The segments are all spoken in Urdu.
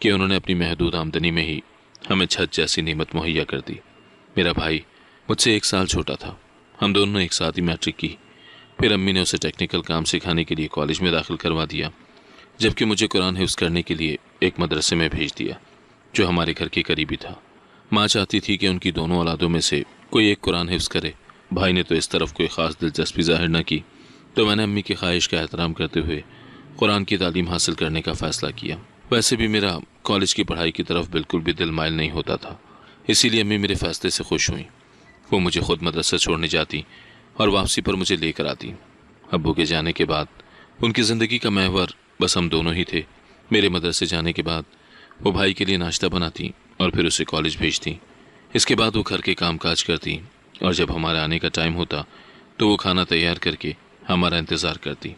کہ انہوں نے اپنی محدود آمدنی میں ہی ہمیں چھت جیسی نعمت مہیا کر دی۔ میرا بھائی مجھ سے 1 سال چھوٹا تھا۔ ہم دونوں نے ایک ساتھ ہی میٹرک کی۔ پھر امی نے اسے ٹیکنیکل کام سکھانے کے لیے کالج میں داخل کروا دیا، جبکہ مجھے قرآن حفظ کرنے کے لیے ایک مدرسے میں بھیج دیا جو ہمارے گھر کے قریبی تھا۔ ماں چاہتی تھی کہ ان کی دونوں اولادوں میں سے کوئی ایک قرآن حفظ کرے۔ بھائی نے تو اس طرف کوئی خاص دلچسپی ظاہر نہ کی، تو میں نے امی کی خواہش کا احترام کرتے ہوئے قرآن کی تعلیم حاصل کرنے کا فیصلہ کیا۔ ویسے بھی میرا کالج کی پڑھائی کی طرف بالکل بھی دل مائل نہیں ہوتا تھا، اسی لیے امی میرے فیصلے سے خوش ہوئیں۔ وہ مجھے خود مدرسہ چھوڑنے جاتی اور واپسی پر مجھے لے کر آتی۔ ابو کے جانے کے بعد ان کی زندگی کا محور بس ہم دونوں ہی تھے۔ میرے مدرسے جانے کے بعد وہ بھائی کے لیے ناشتہ بناتی اور پھر اسے کالج بھیجتی۔ اس کے بعد وہ گھر کے کام کاج کرتی اور جب ہمارے آنے کا ٹائم ہوتا تو وہ کھانا تیار کر کے ہمارا انتظار کرتی۔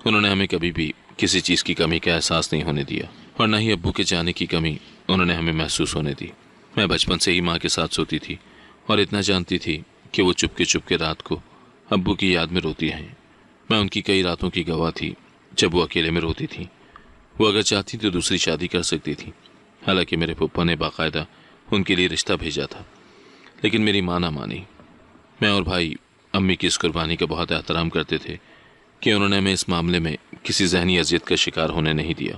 انہوں نے ہمیں کبھی بھی کسی چیز کی کمی کا احساس نہیں ہونے دیا اور نہ ہی ابو کے جانے کی کمی انہوں نے ہمیں محسوس ہونے دی۔ میں بچپن سے ہی ماں کے ساتھ سوتی تھی اور اتنا جانتی تھی کہ وہ چپ کے رات کو ابو کی یاد میں روتی ہیں۔ میں ان کی کئی راتوں کی گواہ تھی جب وہ اکیلے میں روتی تھی۔ وہ اگر چاہتی تو دوسری شادی کر سکتی تھی، حالانکہ میرے پھپھا نے باقاعدہ ان کے لیے رشتہ بھیجا تھا، لیکن میری ماں نہ مانی۔ میں اور بھائی امی کی اس قربانی کا بہت احترام کرتے تھے کہ انہوں نے ہمیں اس معاملے میں کسی ذہنی اذیت کا شکار ہونے نہیں دیا،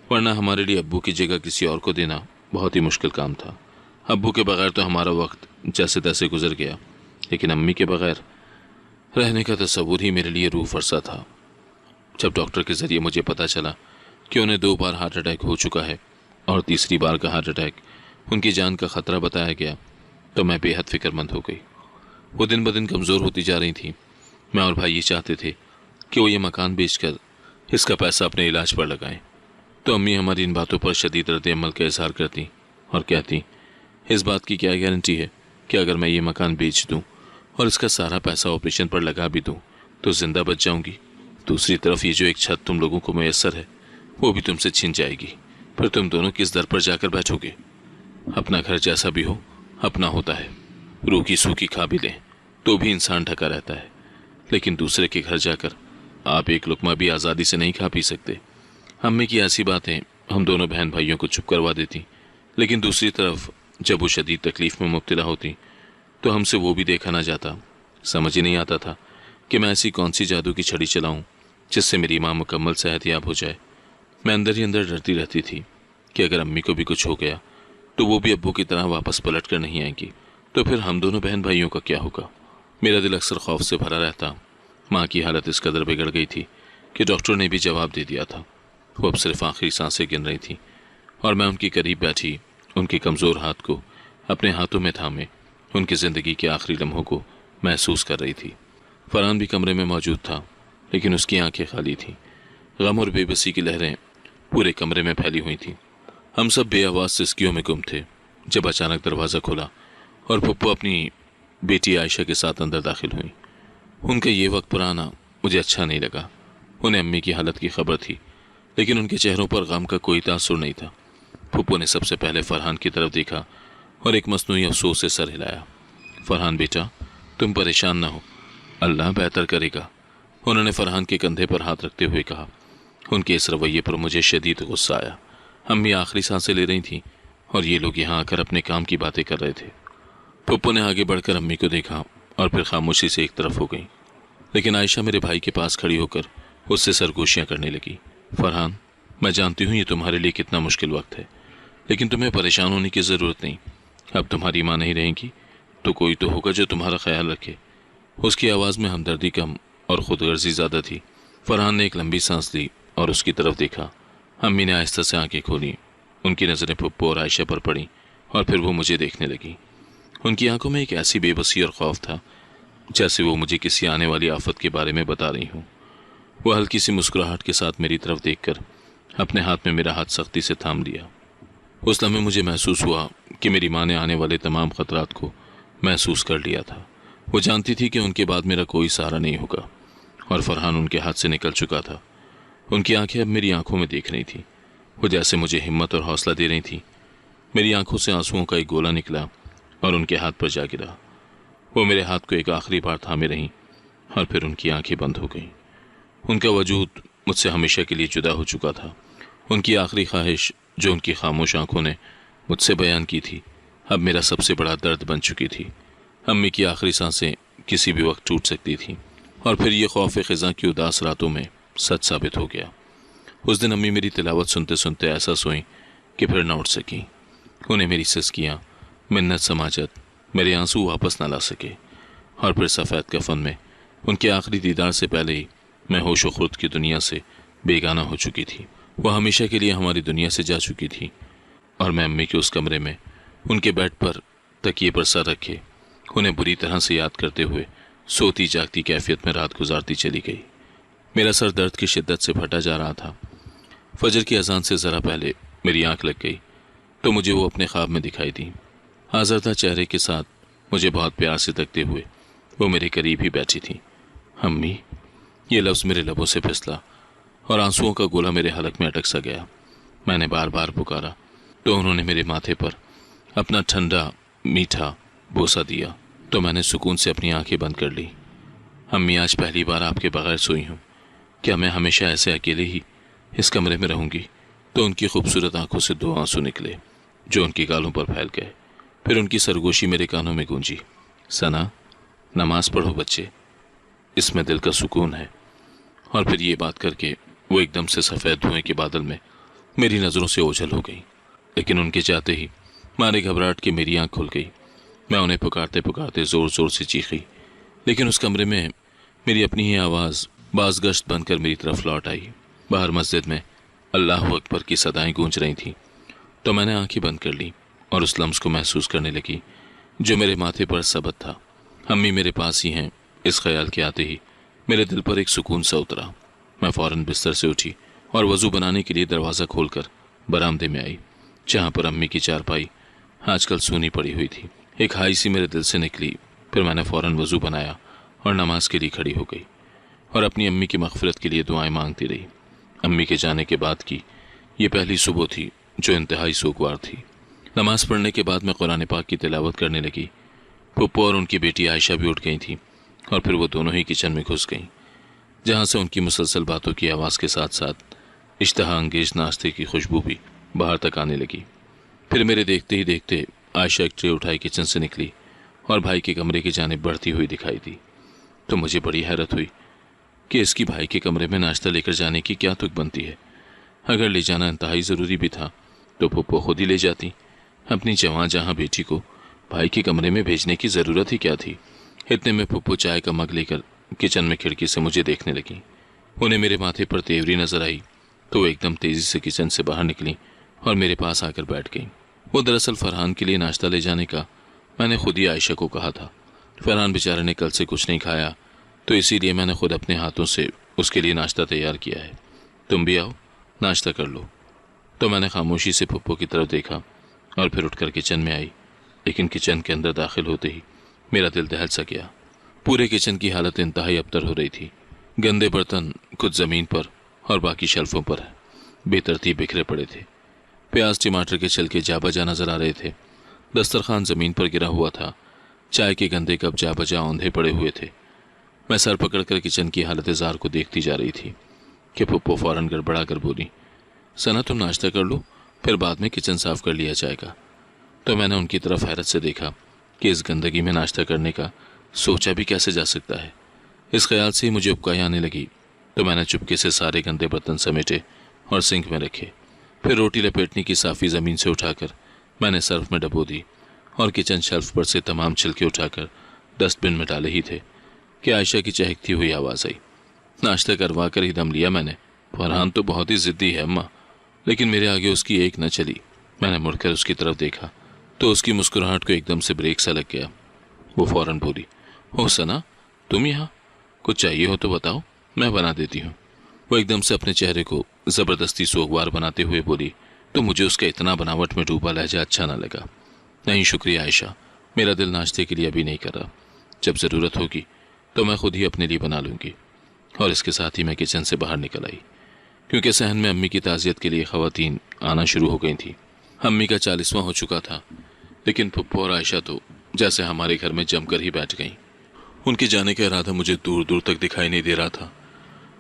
ورنہ ہمارے لیے ابو کی جگہ کسی اور کو دینا بہت ہی مشکل کام تھا۔ ابو کے بغیر تو ہمارا وقت جیسے تیسے گزر گیا، لیکن امی کے بغیر رہنے کا تصور ہی میرے لیے روح فرسا تھا۔ جب ڈاکٹر کے ذریعے مجھے پتہ چلا کہ انہیں 2 بار ہارٹ اٹیک ہو چکا ہے اور تیسری بار کا ہارٹ اٹیک ان کی جان کا خطرہ بتایا گیا تو میں بے حد فکر مند ہو گئی۔ وہ دن بدن کمزور ہوتی جا رہی تھیں۔ میں اور بھائی یہ چاہتے تھے کہ وہ یہ مکان بیچ کر اس کا پیسہ اپنے علاج پر لگائیں، تو امی ہماری ان باتوں پر شدید رد عمل کا اظہار کرتی اور کہتی، اس بات کی کیا گارنٹی ہے کہ اگر میں یہ مکان بیچ دوں اور اس کا سارا پیسہ آپریشن پر لگا بھی دوں تو زندہ بچ جاؤں گی؟ دوسری طرف یہ جو ایک چھت تم لوگوں کو میسر ہے وہ بھی تم سے چھن جائے گی، پھر تم دونوں کس در پر جا کر بیٹھو گے؟ اپنا گھر جیسا بھی ہو اپنا ہوتا ہے، روکی سوکی کھا بھی لیں تو بھی انسان ڈھکا رہتا ہے، لیکن دوسرے کے گھر جا کر آپ ایک لقمہ بھی آزادی سے نہیں کھا پی سکتے۔ امی کی ایسی باتیں ہم دونوں بہن بھائیوں کو چپ کروا دیتی، لیکن دوسری طرف جب وہ شدید تکلیف میں مبتلا ہوتی تو ہم سے وہ بھی دیکھا نہ جاتا۔ سمجھ ہی نہیں آتا تھا کہ میں ایسی کون سی جادو کی چھڑی چلاؤں جس سے میری ماں مکمل صحت یاب ہو جائے۔ میں اندر ہی اندر ڈرتی رہتی تھی کہ اگر امی کو بھی کچھ ہو گیا تو وہ بھی ابو کی طرح واپس پلٹ کر نہیں آئیں گی، تو پھر ہم دونوں بہن بھائیوں کا کیا ہوگا؟ میرا دل اکثر خوف سے بھرا رہتا۔ ماں کی حالت اس قدر بگڑ گئی تھی کہ ڈاکٹر نے بھی جواب دے دیا تھا، وہ اب صرف آخری سانسیں گن رہی تھی، اور میں ان کے قریب بیٹھی ان کے کمزور ہاتھ کو اپنے ہاتھوں میں تھامے ان کی زندگی کے آخری لمحوں کو محسوس کر رہی تھی۔ فرحان بھی کمرے میں موجود تھا، لیکن اس کی آنکھیں خالی تھیں۔ غم اور بے بسی کی لہریں پورے کمرے میں پھیلی ہوئی تھیں۔ ہم سب بے آواز سسکیوں میں گم تھے جب اچانک دروازہ کھلا اور پھپھو اپنی بیٹی عائشہ کے ساتھ اندر داخل ہوئیں۔ ان کا یہ وقت پر آنا مجھے اچھا نہیں لگا۔ انہیں امی کی حالت کی خبر تھی، لیکن ان کے چہروں پر غم کا کوئی تاثر نہیں تھا۔ پھپھو نے سب سے پہلے فرحان کی طرف دیکھا اور ایک مصنوعی افسوس سے سر ہلایا۔ فرحان بیٹا، تم پریشان نہ ہو، اللہ بہتر کرے گا، انہوں نے فرحان کے کندھے پر ہاتھ رکھتے ہوئے کہا۔ ان کے اس رویے پر مجھے شدید غصہ آیا۔ امی آخری سانسیں لے رہی تھیں اور یہ لوگ یہاں آ کر اپنے کام کی باتیں کر رہے تھے۔ پھپھو نے آگے بڑھ کر امی کو دیکھا اور پھر خاموشی سے ایک طرف ہو گئی، لیکن عائشہ میرے بھائی کے پاس کھڑی ہو کر اس سے سرگوشیاں کرنے لگی۔ فرحان، میں جانتی ہوں یہ تمہارے لیے کتنا مشکل وقت ہے، لیکن تمہیں پریشان ہونے کی ضرورت نہیں۔ اب تمہاری ماں نہیں رہیں گی تو کوئی تو ہوگا جو تمہارا خیال رکھے۔ اس کی آواز میں ہمدردی کم اور خود غرضی زیادہ تھی۔ فرحان نے ایک لمبی سانس لی اور اس کی طرف دیکھا۔ امی نے آہستہ سے آنکھیں کھولیں، ان کی نظریں پھپھو اور عائشہ پر پڑیں اور پھر وہ مجھے دیکھنے لگیں۔ ان کی آنکھوں میں ایک ایسی بے بسی اور خوف تھا جیسے وہ مجھے کسی آنے والی آفت کے بارے میں بتا رہی ہوں۔ وہ ہلکی سی مسکراہٹ کے ساتھ میری طرف دیکھ کر اپنے ہاتھ میں میرا ہاتھ سختی سے تھام لیا۔ اس لمحے مجھے محسوس ہوا کہ میری ماں نے آنے والے تمام خطرات کو محسوس کر لیا تھا۔ وہ جانتی تھی کہ ان کے بعد میرا کوئی سہارا نہیں ہوگا، اور فرحان ان کے ہاتھ سے نکل چکا تھا۔ ان کی آنکھیں اب میری آنکھوں میں دیکھ رہی تھیں، وہ جیسے مجھے ہمت اور حوصلہ دے رہی تھیں۔ میری آنکھوں سے آنسوؤں کا ایک گولا نکلا اور ان کے ہاتھ پر جا گرا۔ وہ میرے ہاتھ کو ایک آخری بار تھامے رہیں اور پھر ان کی آنکھیں بند ہو گئیں۔ ان کا وجود مجھ سے ہمیشہ کے لیے جدا ہو چکا تھا۔ ان کی آخری خواہش جو ان کی خاموش آنکھوں نے مجھ سے بیان کی تھی اب میرا سب سے بڑا درد بن چکی تھی۔ امی کی آخری سانسیں کسی بھی وقت ٹوٹ سکتی تھیں، اور پھر یہ خوف خزاں کی اداس راتوں میں سچ ثابت ہو گیا۔ اس دن امی میری تلاوت سنتے سنتے ایسا سوئیں کہ پھر نہ اٹھ سکیں۔ انہیں میری سسکیاں، منت سماجت میرے آنسو واپس نہ لا سکے، اور پھر سفید کفن میں ان کے آخری دیدار سے پہلے ہی میں ہوش و خرد کی دنیا سے بیگانہ ہو چکی تھی۔ وہ ہمیشہ کے لیے ہماری دنیا سے جا چکی تھی، اور میں امی کے اس کمرے میں ان کے بیڈ پر تکیے پر سر رکھے انہیں بری طرح سے یاد کرتے ہوئے سوتی جاگتی کیفیت میں رات گزارتی چلی گئی۔ میرا سر درد کی شدت سے پھٹا جا رہا تھا۔ فجر کی اذان سے ذرا پہلے میری آنکھ لگ گئی تو مجھے وہ اپنے خواب میں دکھائی دی۔ آزردہ چہرے کے ساتھ مجھے بہت پیار سے تکتے ہوئے وہ میرے قریب ہی بیٹھی تھی۔ امی، یہ لفظ میرے لبوں سے پھسلا اور آنسوؤں کا گولا میرے حلق میں اٹک سا گیا۔ میں نے بار بار پکارا تو انہوں نے میرے ماتھے پر اپنا ٹھنڈا میٹھا بوسہ دیا تو میں نے سکون سے اپنی آنکھیں بند کر لی۔ امی، آج پہلی بار آپ کے بغیر سوئی ہوں، کیا میں ہمیشہ ایسے اکیلے ہی اس کمرے میں رہوں گی؟ تو ان کی خوبصورت آنکھوں سے 2 آنسو نکلے جو ان کی گالوں پر پھیل گئے۔ پھر ان کی سرگوشی میرے کانوں میں گونجی، ثنا، نماز پڑھو بچے، اس میں دل کا سکون ہے۔ اور پھر یہ بات کر کے وہ ایک دم سے سفید دھوئیں کے بادل میں میری نظروں سے اوجھل ہو گئی، لیکن ان کے جاتے ہی مارے گھبراہٹ کے میری آنکھ کھل گئی۔ میں انہیں پکارتے پکارتے زور زور سے چیخی، لیکن اس کمرے میں میری اپنی ہی آواز باز گشت بن کر میری طرف لوٹ آئی۔ باہر مسجد میں اللہ اکبر کی صدائیں گونج رہی تھیں تو میں نے آنکھیں بند کر لی اور اس لمس کو محسوس کرنے لگی جو میرے ماتھے پر ثبت تھا۔ امی میرے پاس ہی ہیں، اس خیال کے آتے ہی میرے دل پر ایک سکون سا اترا۔ میں فوراً بستر سے اٹھی اور وضو بنانے کے لیے دروازہ کھول کر برآمدے میں آئی، جہاں پر امی کی چارپائی آج کل سونی پڑی ہوئی تھی۔ ایک ہائی سی میرے دل سے نکلی، پھر میں نے فوراً وضو بنایا اور نماز کے لیے کھڑی ہو گئی اور اپنی امی کی مغفرت کے لیے دعائیں مانگتی رہی۔ امی کے جانے کے بعد کی یہ پہلی صبح تھی جو انتہائی سوگوار تھی۔ نماز پڑھنے کے بعد میں قرآن پاک کی تلاوت کرنے لگی۔ پھپھو اور ان کی بیٹی عائشہ بھی اٹھ گئی تھیں اور پھر وہ دونوں ہی کچن میں گھس گئیں، جہاں سے ان کی مسلسل باتوں کی آواز کے ساتھ ساتھ اشتہا انگیز ناشتے کی خوشبو بھی باہر تک آنے لگی۔ پھر میرے دیکھتے ہی دیکھتے عائشہ ایک ٹرے اٹھائی کچن سے نکلی اور بھائی کے کمرے کی جانب بڑھتی ہوئی دکھائی دی، تو مجھے بڑی حیرت ہوئی کہ اس کی بھائی کے کمرے میں ناشتہ لے کر جانے کی کیا تک بنتی ہے۔ اگر لے جانا انتہائی ضروری بھی تھا تو پھپھو خود ہی لے جاتی، اپنی جواں جہاں بیٹی کو بھائی کے کمرے میں بھیجنے کی ضرورت ہی کیا تھی۔ اتنے میں پھپھو چائے کا مگ لے کر کچن میں کھڑکی سے مجھے دیکھنے لگیں۔ انہیں میرے ماتھے پر تیوری نظر آئی تو وہ ایک دم تیزی سے کچن سے باہر نکلیں اور میرے پاس آ کر بیٹھ گئیں۔ وہ دراصل فرحان کے لیے ناشتہ لے جانے کا میں نے خود ہی عائشہ کو کہا تھا۔ فرحان بیچارے نے کل سے کچھ نہیں کھایا تو اسی لیے میں نے خود اپنے ہاتھوں سے اس کے لیے ناشتہ تیار کیا ہے۔ تم بھی آؤ، ناشتہ کر لو۔ تو میں نے خاموشی سے پھپھو کی طرف دیکھا اور پھر اٹھ کر کچن میں آئی، لیکن کچن کے اندر داخل ہوتے ہی میرا دل دہل سا گیا۔ پورے کچن کی حالت انتہائی ابتر ہو رہی تھی۔ گندے برتن کچھ زمین پر اور باقی شیلفوں پر بے ترتیب بکھرے پڑے تھے۔ پیاز ٹماٹر کے چھلکے جا بجا نظر آ رہے تھے۔ دسترخوان زمین پر گرا ہوا تھا۔ چائے کے گندے کپ جا بجا اوندھے پڑے ہوئے تھے۔ میں سر پکڑ کر کچن کی حالت زار کو دیکھتی جا رہی تھی کہ پھپھو فوراً گڑبڑا کر بولی، ثنا تم ناشتہ کر لو، پھر بعد میں کچن صاف کر لیا جائے گا۔ تو میں نے ان کی طرف حیرت سے دیکھا کہ اس گندگی میں ناشتہ کرنے کا سوچا بھی کیسے جا سکتا ہے۔ اس خیال سے ہی مجھے اکائی آنے لگی تو میں نے چپکے سے سارے گندے برتن سمیٹے اور سنک میں رکھے۔ پھر روٹی لپیٹنے کی صافی زمین سے اٹھا کر میں نے سرف میں ڈبو دی اور کچن شیلف پر سے تمام چھلکے اٹھا کر ڈسٹ بن میں ڈالے ہی تھے کہ عائشہ کی چہکتی ہوئی آواز آئی۔ ناشتہ کروا کر ہی دم لیا میں نے۔ فرحان تو بہت ہی ضدی ہے اماں، لیکن میرے آگے اس کی ایک نہ چلی۔ میں نے مڑ کر اس کی طرف دیکھا تو اس کی مسکراہٹ کو ایک دم سے بریک سا لگ گیا۔ وہ فوراً بولی، او ثنا تم یہاں، کچھ چاہیے ہو تو بتاؤ، میں بنا دیتی ہوں۔ وہ ایک دم سے اپنے چہرے کو زبردستی سوگوار بناتے ہوئے بولی تو مجھے اس کا اتنا بناوٹ میں ڈوبا لہجہ اچھا نہ لگا۔ نہیں شکریہ عائشہ، میرا دل ناشتے کے لیے ابھی نہیں کر رہا، جب ضرورت ہوگی تو میں خود ہی اپنے لیے بنا لوں گی۔ اور اس کے ساتھ ہی میں کچن سے باہر نکل آئی، کیونکہ صحن میں امی کی تعزیت کے لیے خواتین آنا شروع ہو گئی تھیں۔ امی کا 40واں ہو چکا تھا، لیکن پھپھو اور عائشہ تو جیسے ہمارے گھر میں جم کر ہی بیٹھ گئیں۔ ان کے جانے کا ارادہ مجھے دور دور تک دکھائی نہیں دے رہا تھا۔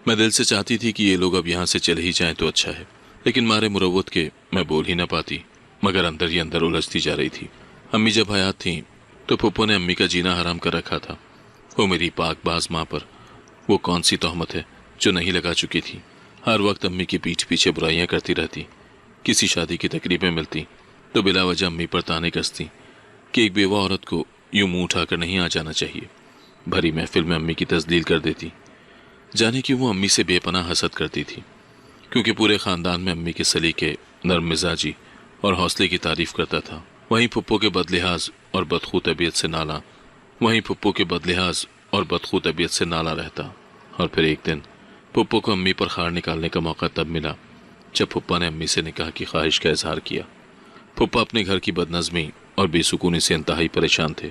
میں دل سے چاہتی تھی کہ یہ لوگ اب یہاں سے چلے ہی جائیں تو اچھا ہے، لیکن مارے مروت کے میں بول ہی نہ پاتی، مگر اندر ہی اندر الجھتی جا رہی تھی۔ امی جب حیات تھیں تو پھپھو نے امی کا جینا حرام کر رکھا تھا۔ وہ میری پاک باز ماں پر وہ کون سی تہمت ہے جو نہیں لگا چکی تھی؟ ہر وقت امی کی پیٹھ پیچھے برائیاں کرتی رہتی، کسی شادی کی تقریبیں ملتی تو بلا وجہ امی پر تانے کستی کہ ایک بیوہ عورت کو یوں منہ اٹھا کر نہیں آ جانا چاہیے۔ بھری محفل میں امی کی تذلیل کر دیتی، جانے کہ وہ امی سے بے پناہ حسد کرتی تھی، کیونکہ پورے خاندان میں امی کے سلیقے، نرم مزاجی اور حوصلے کی تعریف کرتا تھا۔ وہیں پھپھو کے بدلحاظ اور بدخو طبیعت سے نالا رہتا۔ اور پھر ایک دن پھپھو کو امی پر خار نکالنے کا موقع تب ملا جب پھپھا نے امی سے نکاح کی خواہش کا اظہار کیا۔ پھپھا اپنے گھر کی بدنظمی اور بے سکونی سے انتہائی پریشان تھے۔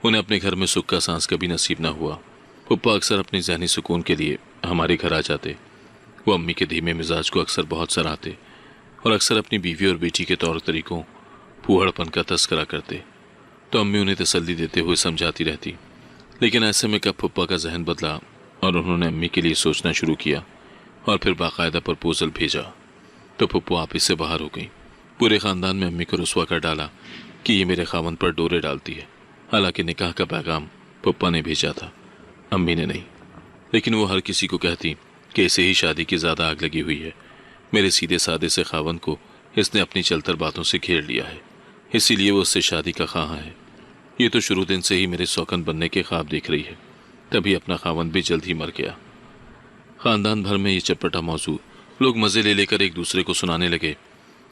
انہیں اپنے گھر میں سکھ کا سانس کبھی نصیب نہ ہوا۔ پھپھا اکثر اپنی ذہنی سکون کے لیے ہمارے گھر آ جاتے۔ وہ امی کے دھیمے مزاج کو اکثر بہت سراہتے اور اکثر اپنی بیوی اور بیٹی کے طور طریقوں، پھوہڑ پن کا تذکرہ کرتے، تو امی انہیں تسلی دیتے ہوئے سمجھاتی رہتی۔ لیکن ایسے میں کب پھپھا کا ذہن بدلا اور انہوں نے امی کے لیے سوچنا شروع کیا اور پھر باقاعدہ پرپوزل بھیجا تو پھپھو آپس سے باہر ہو گئی۔ پورے خاندان میں امی کو رسوا کر ڈالا کہ یہ میرے خاوند پر ڈورے ڈالتی ہے، حالانکہ نکاح کا پیغام پھپھا نے بھیجا تھا، امی نے نہیں۔ لیکن وہ ہر کسی کو کہتی کہ اسے ہی شادی کی زیادہ آگ لگی ہوئی ہے، میرے سیدھے سادے سے خاوند کو اس نے اپنی چلتر باتوں سے گھیر لیا ہے، اسی لیے وہ اس سے شادی کا خواہاں ہے۔ یہ تو شروع دن سے ہی میرے سوکن بننے کے خواب دیکھ رہی ہے، تبھی اپنا خاوند بھی جلد ہی مر گیا۔ خاندان بھر میں یہ چٹپٹا موضوع لوگ مزے لے لے کر ایک دوسرے کو سنانے لگے،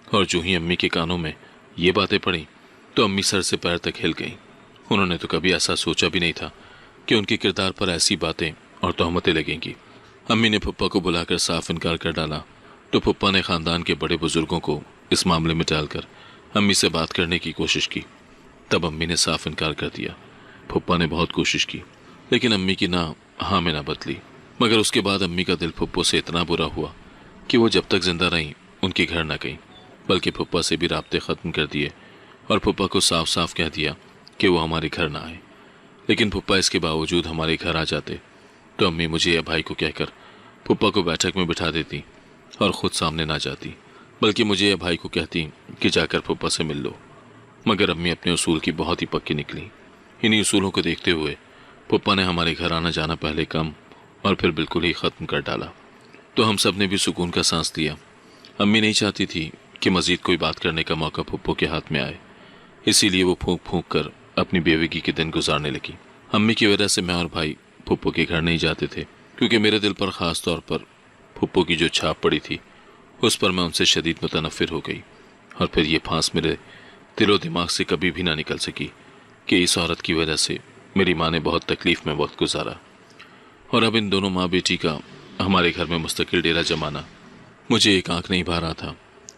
اور جو ہی امی کے کانوں میں یہ باتیں پڑیں تو امی سر سے پیر تک ہل گئیں۔ انہوں نے تو کبھی ایسا سوچا بھی نہیں تھا کہ ان کے کردار پر ایسی باتیں اور تہمتیں لگیں گی۔ امی نے پھپھا کو بلا کر صاف انکار کر ڈالا تو پھپھا نے خاندان کے بڑے بزرگوں کو اس معاملے میں ڈال کر امی سے بات کرنے کی کوشش کی۔ تب امی نے صاف انکار کر دیا۔ پھپھا نے بہت کوشش کی لیکن امی کی نہ ہاں میں نہ بدلی، مگر اس کے بعد امی کا دل پھپھو سے اتنا برا ہوا کہ وہ جب تک زندہ رہیں ان کے گھر نہ گئیں، بلکہ پھپھا سے بھی رابطے ختم کر دیے اور پھپھا کو صاف صاف کہہ دیا کہ وہ ہمارے گھر نہ آئے۔ لیکن پھپھا اس کے باوجود ہمارے گھر آ جاتے تو امی مجھے یا بھائی کو کہہ کر پھپھا کو بیٹھک میں بٹھا دیتی اور خود سامنے نہ جاتی، بلکہ مجھے یا بھائی کو کہتی کہ جا کر پھپھا سے مل لو۔ مگر امی اپنے اصول کی بہت ہی پکی نکلی۔ انہی اصولوں کو دیکھتے ہوئے پھپھا نے ہمارے گھر آنا جانا پہلے کم اور پھر بالکل ہی ختم کر ڈالا، تو ہم سب نے بھی سکون کا سانس لیا۔ امی نہیں چاہتی تھی کہ مزید کوئی بات کرنے کا موقع پھپھو کے ہاتھ میں آئے، اسی لیے وہ پھونک پھونک کر اپنی بیوگی کے دن گزارنے لگی۔ امی کی وجہ سے میں اور بھائی پھپھو کے گھر نہیں جاتے تھے، کیونکہ میرے دل پر خاص طور پر پھپھو کی جو چھاپ پڑی تھی اس پر میں ان سے شدید متنفر ہو گئی، اور پھر یہ پھانس میرے دل و دماغ سے کبھی بھی نہ نکل سکی کہ اس عورت کی وجہ سے میری ماں نے بہت تکلیف میں وقت گزارا، اور اب ان دونوں ماں بیٹی کا ہمارے گھر میں مستقل ڈیرا جمانا مجھے ایک آنکھ نہیں بھا رہا تھا۔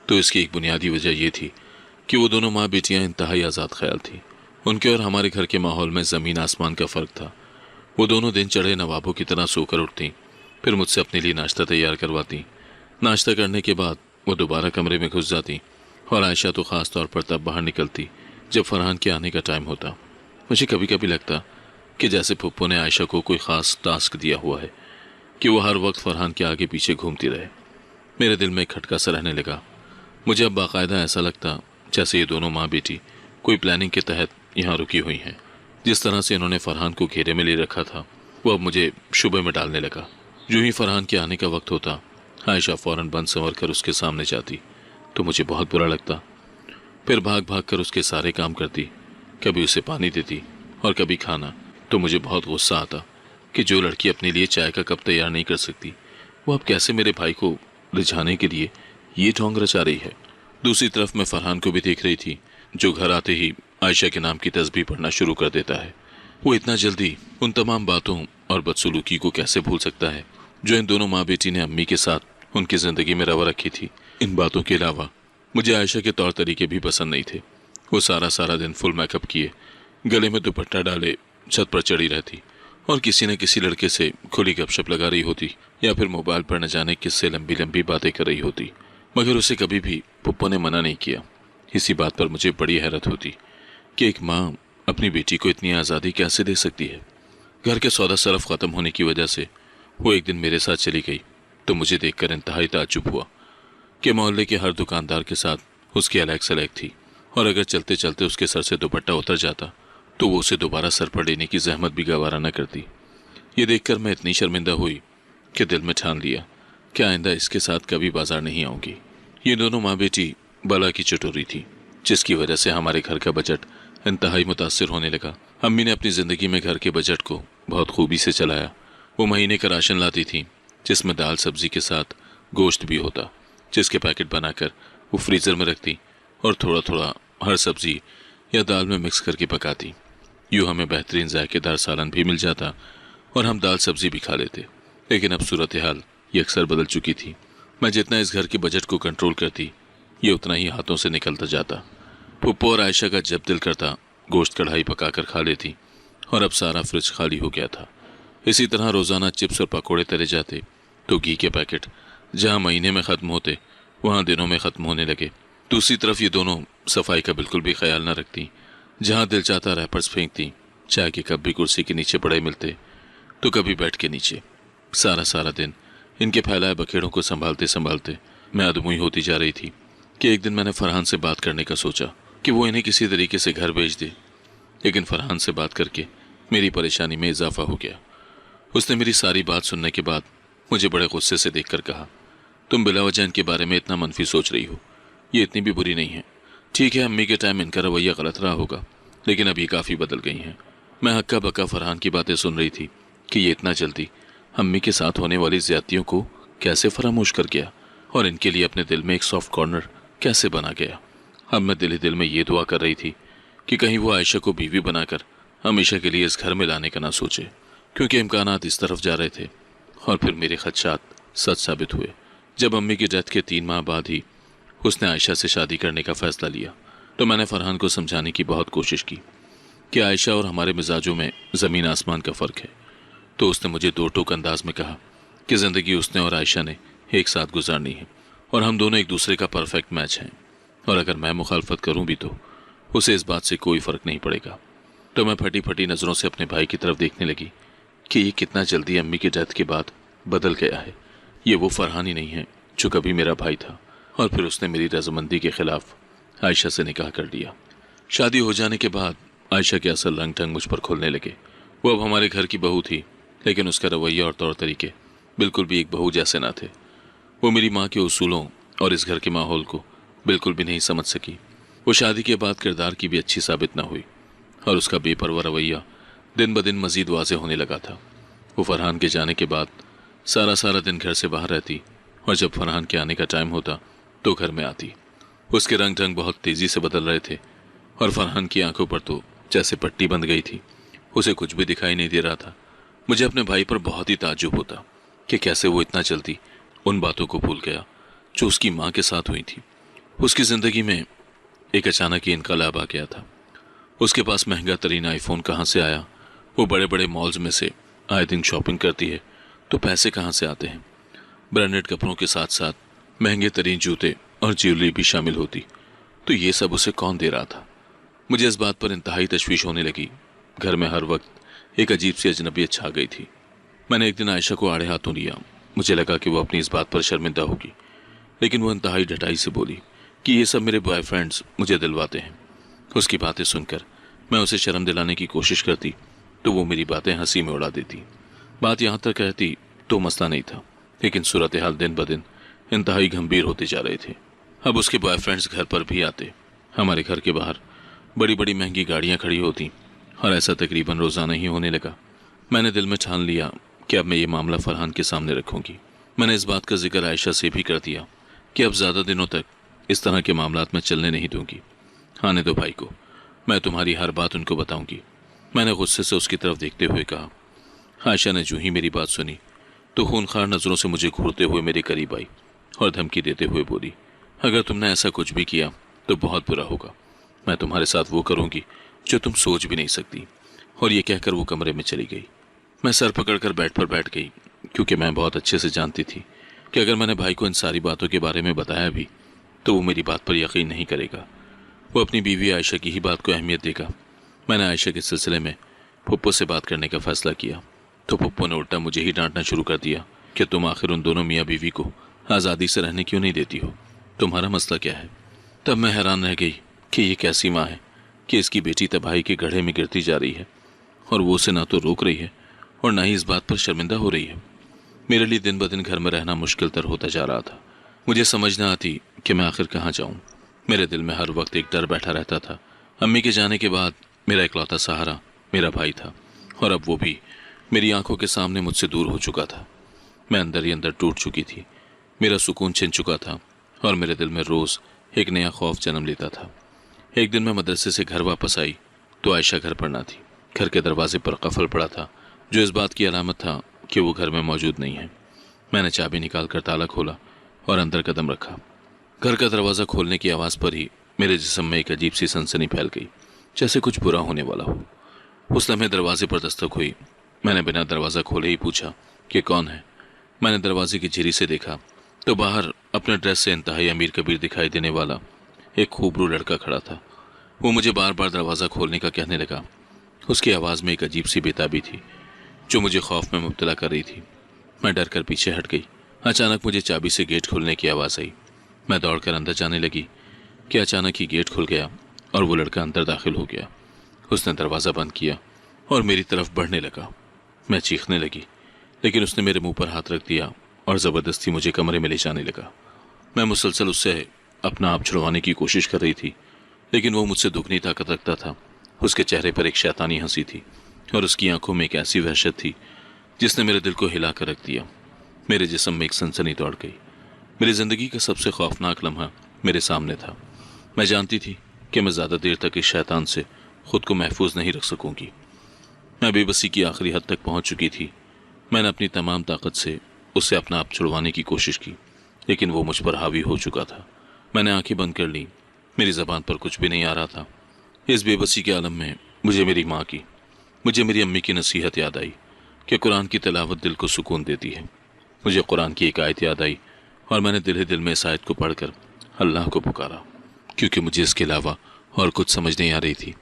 تو اس کی ایک بنیادی وجہ یہ تھی کہ وہ دونوں ماں بیٹیاں انتہائی آزاد خیال تھیں۔ ان کے اور ہمارے گھر کے ماحول میں زمین آسمان کا فرق تھا۔ وہ دونوں دن چڑھے نوابوں کی طرح سو کر اٹھتیں، پھر مجھ سے اپنے لیے ناشتہ تیار کرواتیں۔ ناشتہ کرنے کے بعد وہ دوبارہ کمرے میں گھس جاتی، اور عائشہ تو خاص طور پر تب باہر نکلتی جب فرحان کے آنے کا ٹائم ہوتا۔ مجھے کبھی کبھی لگتا کہ جیسے پھپھو نے عائشہ کو کوئی خاص ٹاسک دیا ہوا ہے کہ وہ ہر وقت فرحان کے آگے پیچھے گھومتی رہے۔ میرے دل میں ایک کھٹکا سا رہنے لگا۔ مجھے اب باقاعدہ ایسا لگتا جیسے یہ دونوں ماں بیٹی کوئی پلاننگ کے تحت یہاں رکی ہوئی ہیں۔ جس طرح سے انہوں نے فرحان کو گھیرے میں لے رکھا تھا وہ اب مجھے شبے میں ڈالنے لگا۔ جو ہی فرحان کے آنے کا وقت ہوتا عائشہ فوراً بند سنور کر اس کے سامنے جاتی تو مجھے بہت برا لگتا، پھر بھاگ بھاگ کر اس کے سارے کام کرتی، کبھی اسے پانی دیتی اور کبھی کھانا۔ تو مجھے بہت غصہ آتا کہ جو لڑکی اپنے لیے چائے کا کپ تیار نہیں کر سکتی وہ اب کیسے میرے بھائی کو رجھانے کے لیے یہ ڈھونگ رچا رہی ہے۔ دوسری طرف میں فرحان کو بھی دیکھ رہی تھی جو گھر آتے ہی عائشہ کے نام کی تسبیح پڑھنا شروع کر دیتا ہے۔ وہ اتنا جلدی ان تمام باتوں اور بدسلوکی کو کیسے بھول سکتا ہے جو ان دونوں ماں بیٹی نے امی کے ساتھ ان کی زندگی میں روا رکھی تھی۔ ان باتوں کے علاوہ مجھے عائشہ کے طور طریقے بھی پسند نہیں تھے۔ وہ سارا دن فل میک اپ کیے، گلے میں دوپٹہ ڈالے چھت پر چڑھی رہتی اور کسی نہ کسی لڑکے سے کھلی گپ شپ لگا رہی ہوتی یا پھر موبائل پر نہ جانے کس سے لمبی باتیں کر رہی ہوتی، مگر اسے کبھی بھی پھپھو نے منع نہیں کیا۔ اسی بات پر مجھے بڑی حیرت ہوتی کہ ایک ماں اپنی بیٹی کو اتنی آزادی کیسے دے سکتی ہے۔ گھر کے سودا صرف ختم ہونے کی وجہ سے وہ ایک دن میرے ساتھ چلی گئی تو مجھے دیکھ کر انتہائی تعجب ہوا۔ کہ محلے کے ہر دکاندار کے ساتھ اس کی الیک سلیک تھی، اور اگر چلتے چلتے اس کے سر سے دوپٹہ اتر جاتا تو وہ اسے دوبارہ سر پر لینے کی زحمت بھی گوارا نہ کرتی۔ یہ دیکھ کر میں اتنی شرمندہ ہوئی کہ دل میں ٹھان لیا کہ آئندہ اس کے ساتھ کبھی بازار نہیں آؤں گی۔ یہ دونوں ماں بیٹی بلا کی چٹوری تھی، جس کی وجہ سے ہمارے گھر کا بجٹ انتہائی متاثر ہونے لگا۔ امی نے اپنی زندگی میں گھر کے بجٹ کو بہت خوبی سے چلایا۔ وہ مہینے کا راشن لاتی تھی، جس میں دال سبزی کے ساتھ گوشت بھی ہوتا، جس کے پیکٹ بنا کر وہ فریزر میں رکھتی اور تھوڑا تھوڑا ہر سبزی یا دال میں مکس کر کے پکاتی۔ یوں ہمیں بہترین ذائقے دار سالن بھی مل جاتا اور ہم دال سبزی بھی کھا لیتے۔ لیکن اب صورتحال یہ اکثر بدل چکی تھی۔ میں جتنا اس گھر کے بجٹ کو کنٹرول کرتی، یہ اتنا ہی ہاتھوں سے نکلتا جاتا۔ پھپھو اور عائشہ کا جب دل کرتا گوشت کڑھائی پکا کر کھا لیتی، اور اب سارا فریج خالی ہو گیا تھا۔ اسی طرح روزانہ چپس اور پکوڑے تلے جاتے تو گھی کے پیکٹ جہاں مہینے میں ختم ہوتے وہاں دنوں میں ختم ہونے لگے۔ دوسری طرف یہ دونوں صفائی کا بالکل بھی خیال نہ رکھتی۔ جہاں دل چاہتا ریپرز پھینکتی، چائے کے کپ بھی کرسی کے نیچے پڑے ملتے تو کبھی بیٹھ کے نیچے۔ سارا دن ان کے پھیلائے بکھیڑوں کو سنبھالتے سنبھالتے میں ادموئی ہوتی جا رہی تھی کہ ایک دن میں نے فرحان سے بات کرنے کا سوچا کہ وہ انہیں کسی طریقے سے گھر بھیج دے، لیکن فرحان سے بات کر کے میری پریشانی میں اضافہ ہو گیا۔ اس نے میری ساری بات سننے کے بعد مجھے بڑے غصے سے دیکھ کر کہا، تم بلا وجہ ان کے بارے میں اتنا منفی سوچ رہی ہو، یہ اتنی بھی بری نہیں ہے۔ ٹھیک ہے، امی کے ٹائم ان کا رویہ غلط رہا ہوگا، لیکن اب یہ کافی بدل گئی ہیں۔ میں ہکا بکا فرحان کی باتیں سن رہی تھی کہ یہ اتنا جلدی امی کے ساتھ ہونے والی زیادتیوں کو کیسے فراموش کر گیا اور ان کے لیے اپنے دل میں ایک سافٹ کارنر کیسے بنا گیا۔ اب میں دل ہی دل میں یہ دعا کر رہی تھی کہ کہیں وہ عائشہ کو بیوی بنا کر ہمیشہ کے لیے اس گھر میں لانے کا نہ سوچے، کیونکہ امکانات اس طرف جا رہے تھے۔ اور پھر میرے خدشات سچ ثابت ہوئے جب امی کی ڈیتھ کے 3 ماہ بعد ہی اس نے عائشہ سے شادی کرنے کا فیصلہ لیا۔ تو میں نے فرحان کو سمجھانے کی بہت کوشش کی کہ عائشہ اور ہمارے مزاجوں میں زمین آسمان کا فرق ہے، تو اس نے مجھے دو ٹوک انداز میں کہا کہ زندگی اس نے اور عائشہ نے ایک ساتھ گزارنی ہے اور ہم دونوں ایک دوسرے کا پرفیکٹ میچ ہیں، اور اگر میں مخالفت کروں بھی تو اسے اس بات سے کوئی فرق نہیں پڑے گا۔ تو میں پھٹی پھٹی نظروں سے اپنے بھائی کی طرف دیکھنے لگی کہ یہ کتنا جلدی امی کی ڈیتھ کے بعد بدل گیا ہے۔ یہ وہ فرحان ہی نہیں ہے جو کبھی میرا بھائی تھا۔ اور پھر اس نے میری رضامندی کے خلاف عائشہ سے نکاح کر لیا۔ شادی ہو جانے کے بعد عائشہ کے اصل رنگ ڈھنگ مجھ پر کھلنے لگے۔ وہ اب ہمارے گھر کی بہو تھی، لیکن اس کا رویہ اور طور طریقے بالکل بھی ایک بہو جیسے نہ تھے۔ وہ میری ماں کے اصولوں اور اس گھر کے ماحول کو بالکل بھی نہیں سمجھ سکی۔ وہ شادی کے بعد کردار کی بھی اچھی ثابت نہ ہوئی، اور اس کا بے پرواہ رویہ دن بدن مزید واضح ہونے لگا تھا۔ وہ فرحان کے جانے کے بعد سارا دن گھر سے باہر رہتی، اور جب فرحان کے آنے کا ٹائم ہوتا تو گھر میں آتی۔ اس کے رنگ ڈھنگ بہت تیزی سے بدل رہے تھے، اور فرحان کی آنکھوں پر تو جیسے پٹی بند گئی تھی، اسے کچھ بھی دکھائی نہیں دے رہا تھا۔ مجھے اپنے بھائی پر بہت ہی تعجب ہوتا کہ کیسے وہ اتنا جلدی ان باتوں کو بھول گیا جو اس کی ماں کے ساتھ ہوئی تھی۔ اس کی زندگی میں ایک اچانک ہی انقلاب آ گیا تھا۔ اس کے پاس مہنگا ترین آئی فون کہاں سے آیا؟ وہ بڑے بڑے مالز میں سے آئے دن شاپنگ کرتی ہے تو پیسے کہاں سے آتے ہیں؟ برانڈڈ کپڑوں کے ساتھ ساتھ مہنگے ترین جوتے اور جیولری بھی شامل ہوتی، تو یہ سب اسے کون دے رہا تھا؟ مجھے اس بات پر انتہائی تشویش ہونے لگی۔ گھر میں ہر وقت ایک عجیب سی اجنبیت چھا گئی تھی۔ میں نے ایک دن عائشہ کو آڑے ہاتھوں لیا۔ مجھے لگا کہ وہ اپنی اس بات پر شرمندہ ہوگی، لیکن وہ انتہائی ڈٹائی سے بولی کہ یہ سب میرے بوائے فرینڈز مجھے دلواتے ہیں۔ اس کی باتیں سن کر میں اسے شرم دلانے کی کوشش کرتی تو وہ میری باتیں ہنسی میں اڑا دیتی۔ بات یہاں تک کہتی تو مسئلہ نہیں تھا، لیکن صورتحال دن بدن انتہائی گھمبیر ہوتے جا رہے تھے۔ اب اس کے بوائے فرینڈز گھر پر بھی آتے، ہمارے گھر کے باہر بڑی بڑی مہنگی گاڑیاں کھڑی ہوتی، اور ایسا تقریباً روزانہ ہی ہونے لگا۔ میں نے دل میں ٹھان لیا کہ اب میں یہ معاملہ فرحان کے سامنے رکھوں گی۔ میں نے اس بات کا ذکر عائشہ سے بھی کر دیا کہ اب زیادہ دنوں تک اس طرح کے معاملات میں چلنے نہیں دوں گی۔ آنے دو بھائی کو، میں تمہاری ہر بات ان کو بتاؤں گی۔ میں نے غصے سے اس کی طرف دیکھتے ہوئے کہا۔ عائشہ نے جو ہی میری بات سنی تو خونخوار نظروں سے مجھے گھورتے ہوئے میرے قریب آئی اور دھمکی دیتے ہوئے بولی، اگر تم نے ایسا کچھ بھی کیا تو بہت برا ہوگا۔ میں تمہارے ساتھ وہ کروں گی جو تم سوچ بھی نہیں سکتی۔ اور یہ کہہ کر وہ کمرے میں چلی گئی۔ میں سر پکڑ کر بیڈ پر بیٹھ گئی، کیونکہ میں بہت اچھے سے جانتی تھی کہ اگر میں نے بھائی کو ان ساری باتوں کے بارے میں بتایا بھی تو وہ میری بات پر یقین نہیں کرے گا۔ وہ اپنی بیوی عائشہ کی ہی بات کو اہمیت دے گا۔ میں نے عائشہ کے سلسلے میں پھپھو سے بات کرنے کا فیصلہ کیا تو پھپھو نے الٹا مجھے ہی ڈانٹنا شروع کر دیا کہ تم آخر ان دونوں میاں بیوی کو آزادی سے رہنے کیوں نہیں دیتی ہو؟ تمہارا مسئلہ کیا ہے؟ تب میں حیران رہ گئی کہ یہ کیسی ماں ہے کہ اس کی بیٹی تباہی کے گڑھے میں گرتی جا رہی ہے اور وہ اسے نہ تو روک رہی ہے اور نہ ہی اس بات پر شرمندہ ہو رہی ہے۔ میرے لیے دن بدن گھر میں رہنا مشکل تر ہوتا جا رہا تھا۔ مجھے سمجھ نہ آتی کہ میں آخر کہاں جاؤں۔ میرے دل میں ہر وقت ایک ڈر بیٹھا رہتا تھا۔ امی کے جانے کے بعد میرا اکلوتا سہارا میرا بھائی تھا، اور اب وہ بھی میری آنکھوں کے سامنے مجھ سے دور ہو چکا تھا۔ میں اندر ہی اندر ٹوٹ چکی تھی، میرا سکون چھن چکا تھا، اور میرے دل میں روز ایک نیا خوف جنم لیتا تھا۔ ایک دن میں مدرسے سے گھر واپس آئی تو عائشہ گھر پر نہ تھی۔ گھر کے دروازے پر قفل پڑا تھا، جو اس بات کی علامت تھا کہ وہ گھر میں موجود نہیں ہے۔ میں نے چابی نکال کر تالا کھولا اور اندر قدم رکھا۔ گھر کا دروازہ کھولنے کی آواز پر ہی میرے جسم میں ایک عجیب سی سنسنی پھیل گئی، جیسے کچھ برا ہونے والا ہو۔ اس لمحے دروازے پر دستک ہوئی۔ میں نے بنا دروازہ کھولے ہی پوچھا کہ کون ہے۔ میں نے دروازے کی جھری سے دیکھا تو باہر اپنے ڈریس سے انتہائی امیر کبیر دکھائی دینے والا ایک خوبرو لڑکا کھڑا تھا۔ وہ مجھے بار بار دروازہ کھولنے کا کہنے لگا۔ اس کی آواز میں ایک عجیب سی بےتابی تھی جو مجھے خوف میں مبتلا کر رہی تھی۔ میں ڈر کر پیچھے ہٹ گئی۔ اچانک مجھے چابی سے گیٹ کھولنے کی آواز آئی۔ میں دوڑ کر اندر جانے لگی کہ اچانک ہی گیٹ کھل گیا اور وہ لڑکا اندر داخل ہو گیا۔ اس نے دروازہ بند کیا اور میری طرف بڑھنے لگا۔ میں چیخنے لگی، لیکن اس نے میرے منہ پر ہاتھ رکھ دیا اور زبردستی مجھے کمرے میں لے جانے لگا۔ میں مسلسل اس سے اپنا آپ چھڑوانے کی کوشش کر رہی تھی، لیکن وہ مجھ سے دگنی طاقت رکھتا تھا۔ اس کے چہرے پر ایک شیطانی ہنسی تھی اور اس کی آنکھوں میں ایک ایسی وحشت تھی جس نے میرے دل کو ہلا کر رکھ دیا۔ میرے جسم میں ایک سنسنی دوڑ گئی۔ میری زندگی کا سب سے خوفناک لمحہ میرے سامنے تھا۔ میں جانتی تھی کہ میں زیادہ دیر تک اس شیطان سے خود کو محفوظ نہیں رکھ سکوں گی۔ میں بے بسی کی آخری حد تک پہنچ چکی تھی۔ میں نے اپنی تمام طاقت سے اس سے اپنا آپ چھڑوانے کی کوشش کی، لیکن وہ مجھ پر حاوی ہو چکا تھا۔ میں نے آنکھیں بند کر لیں، میری زبان پر کچھ بھی نہیں آ رہا تھا۔ اس بے بسی کے عالم میں مجھے میری امی کی نصیحت یاد آئی کہ قرآن کی تلاوت دل کو سکون دیتی ہے۔ مجھے قرآن کی ایک آیت یاد آئی اور میں نے دل ہی دل میں اس آیت کو پڑھ کر اللہ کو پکارا، کیونکہ مجھے اس کے علاوہ اور کچھ سمجھ نہیں آ رہی تھی۔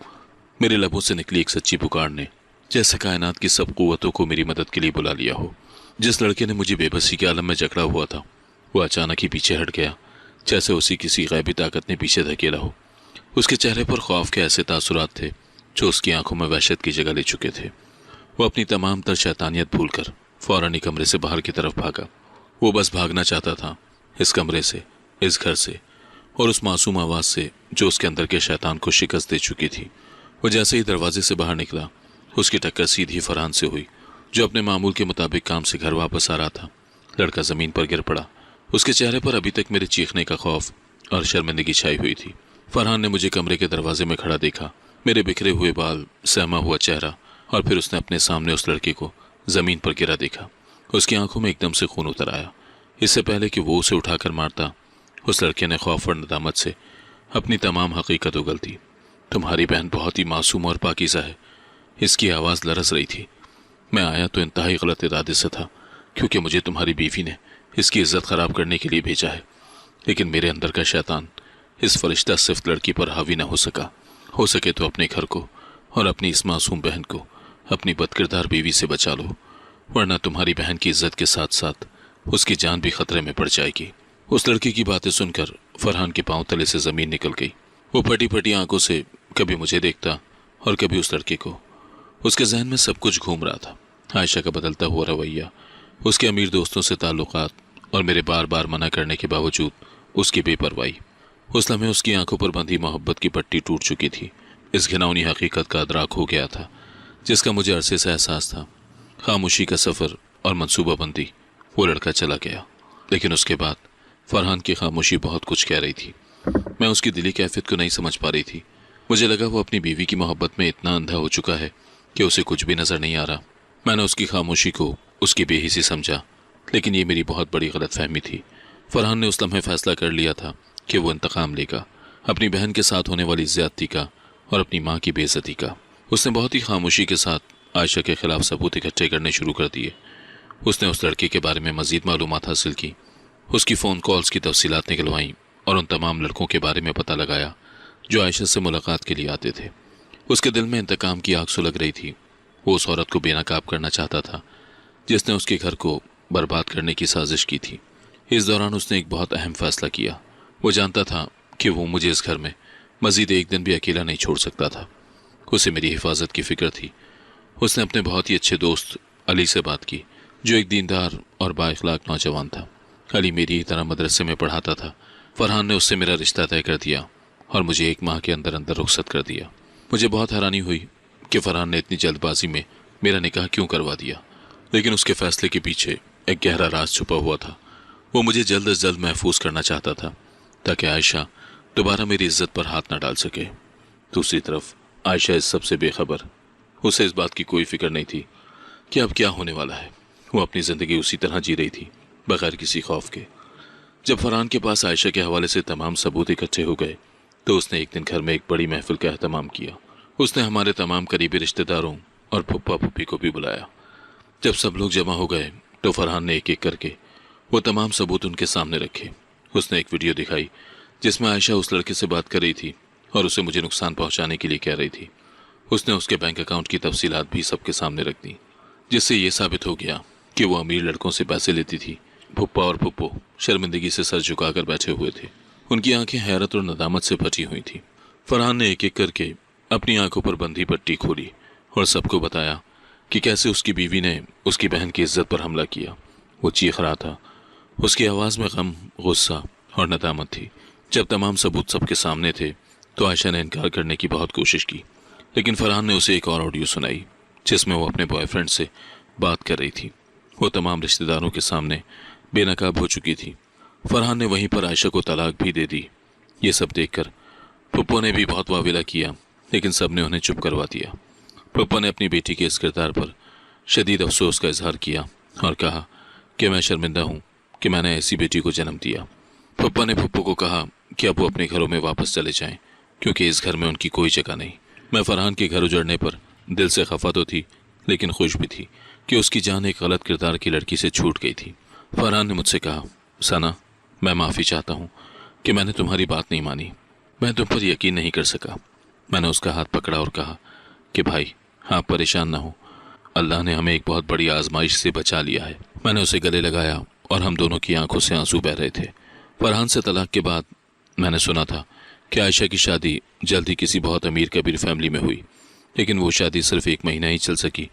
میرے لبوں سے نکلی ایک سچی پکار نے جیسے کائنات کی سب قوتوں کو میری مدد کے لیے بلا لیا ہو۔ جس لڑکے نے مجھے بے بسی کے عالم میں جکڑا ہوا تھا وہ اچانک ہی پیچھے ہٹ گیا، جیسے اسی کسی غیبی طاقت نے پیچھے دھکیلا ہو۔ اس کے چہرے پر خوف کے ایسے تاثرات تھے جو اس کی آنکھوں میں وحشت کی جگہ لے چکے تھے۔ وہ اپنی تمام تر شیطانیت بھول کر فوراً ہی کمرے سے باہر کی طرف بھاگا۔ وہ بس بھاگنا چاہتا تھا اس کمرے سے، اس گھر سے، اور اس معصوم آواز سے جو اس کے اندر کے شیطان کو شکست دے چکی تھی۔ وہ جیسے ہی دروازے سے باہر نکلا، اس کی ٹکر سیدھی فرحان سے ہوئی، جو اپنے معمول کے مطابق کام سے گھر واپس آ رہا تھا۔ لڑکا زمین پر گر پڑا۔ اس کے چہرے پر ابھی تک میرے چیخنے کا خوف اور شرمندگی چھائی ہوئی تھی۔ فرحان نے مجھے کمرے کے دروازے میں کھڑا دیکھا، میرے بکھرے ہوئے بال، سہما ہوا چہرہ، اور پھر اس نے اپنے سامنے اس لڑکے کو زمین پر گرا دیکھا۔ اس کی آنکھوں میں ایک دم سے خون اتر آیا۔ اس سے پہلے کہ وہ اسے اٹھا کر مارتا، اس لڑکے نے خوف اور ندامت سے اپنی تمام حقیقت اگل دی۔ تمہاری بہن بہت ہی معصوم اور پاکیزہ ہے۔ اس کی آواز لرز رہی تھی۔ میں آیا تو انتہائی غلط ارادے سے تھا، کیونکہ مجھے تمہاری بیوی نے اس کی عزت خراب کرنے کے لیے بھیجا ہے، لیکن میرے اندر کا شیطان اس فرشتہ صفت لڑکی پر حاوی نہ ہو سکا۔ ہو سکے تو اپنے گھر کو اور اپنی اس معصوم بہن کو اپنی بدکردار بیوی سے بچا لو، ورنہ تمہاری بہن کی عزت کے ساتھ ساتھ اس کی جان بھی خطرے میں پڑ جائے گی۔ اس لڑکی کی باتیں سن کر فرحان کے پاؤں تلے سے زمین نکل گئی۔ وہ پھٹی پھٹی آنکھوں سے کبھی مجھے دیکھتا اور کبھی اس لڑکے کو۔ اس کے ذہن میں سب کچھ گھوم رہا تھا، عائشہ کا بدلتا ہوا رویہ، اس کے امیر دوستوں سے تعلقات، اور میرے بار بار منع کرنے کے باوجود اس کی بے پرواہی۔ اس لمحے اس کی آنکھوں پر بندھی محبت کی پٹی ٹوٹ چکی تھی۔ اس گھناؤنی حقیقت کا ادراک ہو گیا تھا جس کا مجھے عرصے سے احساس تھا۔ خاموشی کا سفر اور منصوبہ بندی۔ وہ لڑکا چلا گیا، لیکن اس کے بعد فرحان کی خاموشی بہت کچھ کہہ رہی تھی۔ میں اس کی دلی کیفیت کو نہیں سمجھ پا رہی تھی۔ مجھے لگا وہ اپنی بیوی کی محبت میں اتنا اندھا ہو چکا ہے کہ اسے کچھ بھی نظر نہیں آ رہا۔ میں نے اس کی خاموشی کو اس کی بے حسی سمجھا، لیکن یہ میری بہت بڑی غلط فہمی تھی۔ فرحان نے اس لمحے فیصلہ کر لیا تھا کہ وہ انتقام لے گا، اپنی بہن کے ساتھ ہونے والی زیادتی کا اور اپنی ماں کی بے عزتی کا۔ اس نے بہت ہی خاموشی کے ساتھ عائشہ کے خلاف ثبوت اکٹھے کرنے شروع کر دیے۔ اس نے اس لڑکے کے بارے میں مزید معلومات حاصل کی، اس کی فون کالز کی تفصیلات نکلوائیں اور ان تمام لڑکوں کے بارے میں پتہ لگایا جو عائشہ سے ملاقات کے لیے آتے تھے۔ اس کے دل میں انتقام کی آگ سلگ رہی تھی۔ وہ اس عورت کو بے نقاب کرنا چاہتا تھا جس نے اس کے گھر کو برباد کرنے کی سازش کی تھی۔ اس دوران اس نے ایک بہت اہم فیصلہ کیا۔ وہ جانتا تھا کہ وہ مجھے اس گھر میں مزید ایک دن بھی اکیلا نہیں چھوڑ سکتا تھا۔ اسے میری حفاظت کی فکر تھی۔ اس نے اپنے بہت ہی اچھے دوست علی سے بات کی، جو ایک دیندار اور با اخلاق نوجوان تھا۔ علی میری ہی طرح مدرسے میں پڑھاتا تھا۔ فرحان نے اس سے میرا رشتہ طے کر دیا اور مجھے 1 ماہ کے اندر اندر رخصت کر دیا۔ مجھے بہت حیرانی ہوئی کہ فرحان نے اتنی جلد بازی میں میرا نکاح کیوں کروا دیا، لیکن اس کے فیصلے کے پیچھے ایک گہرا راز چھپا ہوا تھا۔ وہ مجھے جلد از جلد محفوظ کرنا چاہتا تھا تاکہ عائشہ دوبارہ میری عزت پر ہاتھ نہ ڈال سکے۔ دوسری طرف عائشہ اس سب سے بے خبر، اسے اس بات کی کوئی فکر نہیں تھی کہ اب کیا ہونے والا ہے۔ وہ اپنی زندگی اسی طرح جی رہی تھی، بغیر کسی خوف کے۔ جب فرحان کے پاس عائشہ کے حوالے سے تمام ثبوت اکٹھے ہو گئے تو اس نے ایک دن گھر میں ایک بڑی محفل کا اہتمام کیا۔ اس نے ہمارے تمام قریبی رشتہ داروں اور پھپھا پھوپھی کو بھی بلایا۔ جب سب لوگ جمع ہو گئے تو فرحان نے ایک ایک کر کے وہ تمام ثبوت ان کے سامنے رکھے۔ اس نے ایک ویڈیو دکھائی جس میں عائشہ اس لڑکے سے بات کر رہی تھی اور اسے مجھے نقصان پہنچانے کے لیے کہہ رہی تھی۔ اس نے اس کے بینک اکاؤنٹ کی تفصیلات بھی سب کے سامنے رکھ دی، جس سے یہ ثابت ہو گیا کہ وہ امیر لڑکوں سے پیسے لیتی تھی۔ پھپھا اور پھپھو شرمندگی سے سر جھکا کر بیٹھے ہوئے تھے، ان کی آنکھیں حیرت اور ندامت سے بھری ہوئی تھیں۔ فرحان نے ایک ایک کر کے اپنی آنکھوں پر بندھی پٹی کھولی اور سب کو بتایا کہ کیسے اس کی بیوی نے اس کی بہن کی عزت پر حملہ کیا۔ وہ چیخ رہا تھا، اس کی آواز میں غم، غصہ اور ندامت تھی۔ جب تمام ثبوت سب کے سامنے تھے تو عائشہ نے انکار کرنے کی بہت کوشش کی، لیکن فرحان نے اسے ایک اور آڈیو سنائی جس میں وہ اپنے بوائے فرینڈ سے بات کر رہی تھی۔ وہ تمام رشتہ داروں کے سامنے بے نقاب ہو چکی تھی۔ فرحان نے وہیں پر عائشہ کو طلاق بھی دے دی۔ یہ سب دیکھ کر پھپھو نے بھی بہت واویلا کیا، لیکن سب نے انہیں چپ کروا دیا۔ پھپھو نے اپنی بیٹی کے اس کردار پر شدید افسوس کا اظہار کیا اور کہا کہ میں شرمندہ ہوں کہ میں نے ایسی بیٹی کو جنم دیا۔ پھپھو نے پھپھو کو کہا کہ اب وہ اپنے گھروں میں واپس چلے جائیں، کیونکہ اس گھر میں ان کی کوئی جگہ نہیں۔ میں فرحان کے گھر اجڑنے پر دل سے خفا تو تھی، لیکن خوش بھی تھی کہ اس کی جان ایک غلط کردار کی لڑکی سے چھوٹ گئی تھی۔ فرحان نے مجھ سے کہا، ثنا، میں معافی چاہتا ہوں کہ میں نے تمہاری بات نہیں مانی، میں تم پر یقین نہیں کر سکا۔ میں نے اس کا ہاتھ پکڑا اور کہا کہ بھائی، آپ پریشان نہ ہو، اللہ نے ہمیں ایک بہت بڑی آزمائش سے بچا لیا ہے۔ میں نے اسے گلے لگایا اور ہم دونوں کی آنکھوں سے آنسو بہہ رہے تھے۔ فرحان سے طلاق کے بعد میں نے سنا تھا کہ عائشہ کی شادی جلد ہی کسی بہت امیر کبیر فیملی میں ہوئی، لیکن وہ شادی صرف 1 مہینہ ہی چل سکی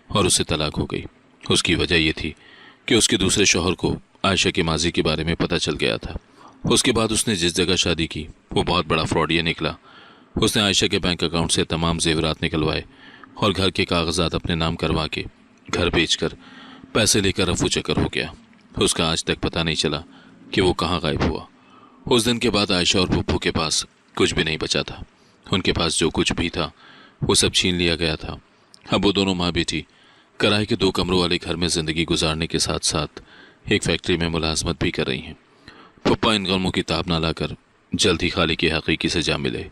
اور اسے طلاق ہو گئی۔ اس کی وجہ یہ تھی کہ اس کے دوسرے شوہر کو عائشہ کے ماضی کے بارے میں پتہ چل گیا تھا۔ اس کے بعد اس نے جس جگہ شادی کی وہ بہت بڑا فراڈیا نکلا۔ اس نے عائشہ کے بینک اکاؤنٹ سے تمام زیورات نکلوائے اور گھر کے کاغذات اپنے نام کروا کے گھر بیچ کر پیسے لے کر رفو چکر ہو گیا۔ اس کا آج تک پتہ نہیں چلا کہ وہ کہاں غائب ہوا۔ اس دن کے بعد عائشہ اور پھپھو کے پاس کچھ بھی نہیں بچا تھا۔ ان کے پاس جو کچھ بھی تھا وہ سب چھین لیا گیا تھا۔ اب وہ دونوں ماں بیٹی کرائے کے 2 کمروں والے گھر میں زندگی گزارنے کے ساتھ ساتھ ایک فیکٹری میں ملازمت بھی کر رہی ہیں۔ پھپھا ان غموں کی تاب نہ لا کر جلد ہی خالق کی حقیقی سے جا ملے۔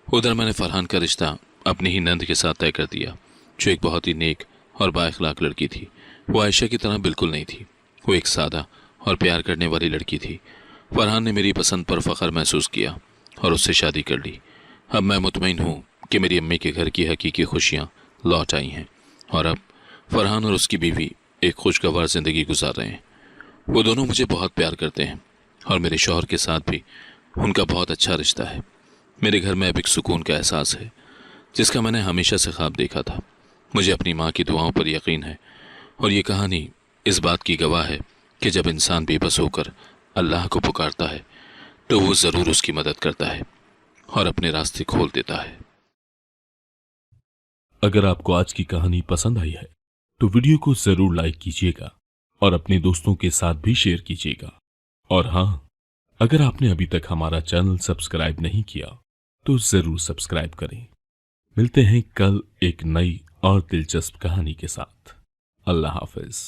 ادھر میں نے فرحان کا رشتہ اپنی ہی نند کے ساتھ طے کر دیا، جو ایک بہت ہی نیک اور با اخلاق لڑکی تھی۔ وہ عائشہ کی طرح بالکل نہیں تھی، وہ ایک سادہ اور پیار کرنے والی لڑکی تھی۔ فرحان نے میری پسند پر فخر محسوس کیا اور اس سے شادی کر لی۔ اب میں مطمئن ہوں کہ میری امی کے گھر کی حقیقی خوشیاں لوٹ آئی ہیں اور اب فرحان اور اس کی بیوی ایک خوشگوار زندگی گزار رہے ہیں۔ وہ دونوں مجھے بہت پیار کرتے ہیں اور میرے شوہر کے ساتھ بھی ان کا بہت اچھا رشتہ ہے۔ میرے گھر میں اب ایک سکون کا احساس ہے جس کا میں نے ہمیشہ سے خواب دیکھا تھا۔ مجھے اپنی ماں کی دعاؤں پر یقین ہے اور یہ کہانی اس بات کی گواہ ہے کہ جب انسان بے بس ہو کر اللہ کو پکارتا ہے تو وہ ضرور اس کی مدد کرتا ہے اور اپنے راستے کھول دیتا ہے۔ اگر آپ کو آج کی کہانی پسند آئی ہے تو ویڈیو کو ضرور لائک کیجیے گا اور اپنے دوستوں کے ساتھ بھی شیئر کیجیے گا۔ اور ہاں، اگر آپ نے ابھی تک ہمارا چینل سبسکرائب نہیں کیا تو ضرور سبسکرائب کریں۔ ملتے ہیں کل ایک نئی اور دلچسپ کہانی کے ساتھ۔ اللہ حافظ۔